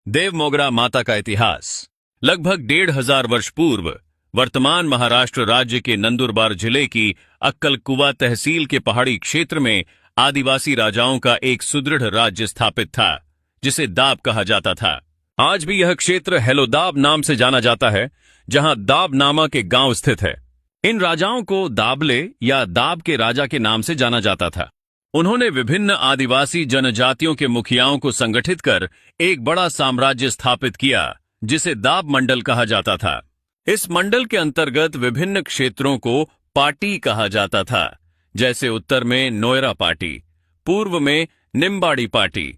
देवमोगरा माता का इतिहास। लगभग 1500 वर्ष पूर्व वर्तमान महाराष्ट्र राज्य के नंदुरबार जिले की अक्कलकुवा तहसील के पहाड़ी क्षेत्र में आदिवासी राजाओं का एक सुदृढ़ राज्य स्थापित था, जिसे दाब कहा जाता था। आज भी यह क्षेत्र हेलोदाब नाम से जाना जाता है, जहां दाब नामक एक गांव स्थित है। इन राजाओं को दाबले या दाब के राजा के नाम से जाना जाता था। उन्होंने विभिन्न आदिवासी जनजातियों के मुखियाओं को संगठित कर एक बड़ा साम्राज्य स्थापित किया, जिसे दाब मंडल कहा जाता था। इस मंडल के अंतर्गत विभिन्न क्षेत्रों को पाटी कहा जाता था, जैसे उत्तर में नोयरा पाटी, पूर्व में निम्बाड़ी पाटी,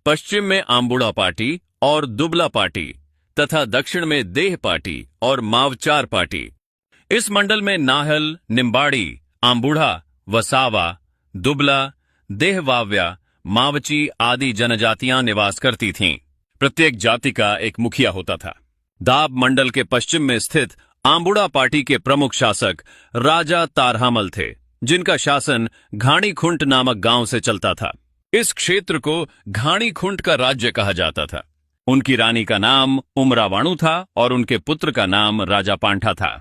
पश्चिम में आंबुड़ा पाटी और दुबला पाटी तथा दक्षिण में देह पाटी और मावचार पाटी। इस मंडल में नाहल, निम्बाड़ी, आंबुढ़ा, वसावा, दुबला, देहवाव्या, मावची आदि जनजातियां निवास करती थीं। प्रत्येक जाति का एक मुखिया होता था। दाब मंडल के पश्चिम में स्थित आंबुड़ा पाटी के प्रमुख शासक राजा तारहामल थे, जिनका शासन घाणीखुंट नामक गांव से चलता था। इस क्षेत्र को घाणीखुंट का राज्य कहा जाता था। उनकी रानी का नाम उमरावाणु था और उनके पुत्र का नाम राजा पांठा था।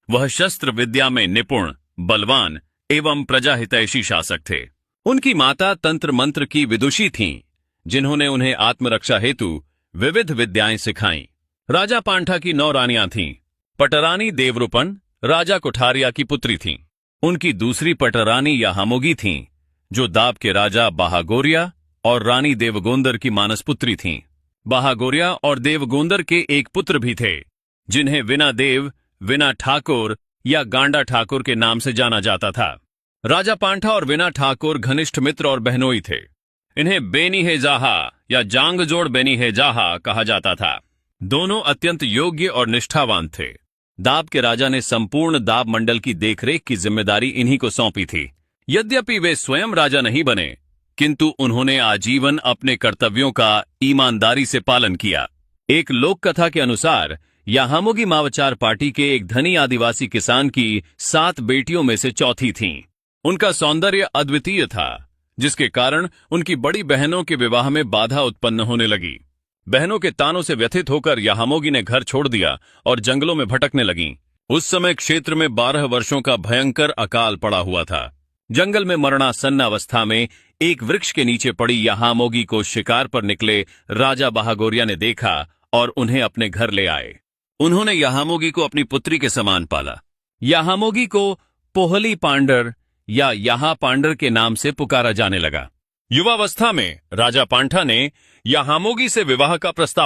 वह शस्त्र विद्या में निपुण, बलवान एवं प्रजाहितैषी शासक थे। उनकी माता तंत्र मंत्र की विदुषी थीं, जिन्होंने उन्हें आत्मरक्षा हेतु विविध विद्याएं सिखाईं। राजा पांठा की 9 रानियां थीं। पटरानी देवरूपन राजा कुठारिया की पुत्री थीं। उनकी दूसरी पटरानी याहामोगी थीं, जो दाब के राजा बाहागोरिया और रानी देवगोंदर की मानसपुत्री थीं। बाहागोरिया और देवगोंदर के एक पुत्र भी थे, जिन्हें विना देव, विना ठाकुर या गांडा ठाकुर के नाम से जाना जाता था। राजा पांठा और विना ठाकुर घनिष्ठ मित्र और बहनोई थे। इन्हें बेनीहेजाहा या जांगजोड़ बेनीहेजाहा कहा जाता था। दोनों अत्यंत योग्य और निष्ठावान थे। दाब के राजा ने संपूर्ण दाब मंडल की देखरेख की जिम्मेदारी इन्हीं को सौंपी थी। यद्यपि वे स्वयं राजा नहीं बने, किंतु उन्होंने आजीवन अपने कर्तव्यों का ईमानदारी से पालन किया। एक लोक कथा के अनुसार याहामोगी मावचार पार्टी के एक धनी आदिवासी किसान की 7 बेटियों में से चौथी थीं। उनका सौंदर्य अद्वितीय था, जिसके कारण उनकी बड़ी बहनों के विवाह में बाधा उत्पन्न होने लगी। बहनों के तानों से व्यथित होकर याहामोगी ने घर छोड़ दिया और जंगलों में भटकने लगीं। उस समय क्षेत्र में 12 वर्षों का भयंकर अकाल पड़ा हुआ था। जंगल में मरणासन्न अवस्था में एक वृक्ष के नीचे पड़ी याहामोगी को शिकार पर निकले राजा बाहागोरिया ने देखा और उन्हें अपने घर ले आए। उन्होंने याहामोगी को अपनी पुत्री के समान पाला। याहामोगी को पोहली पांडर या याहा पांडर के नाम से पुकारा जाने लगा। युवावस्था में राजा पांठा ने याहामोगी से विवाह का प्रस्ताव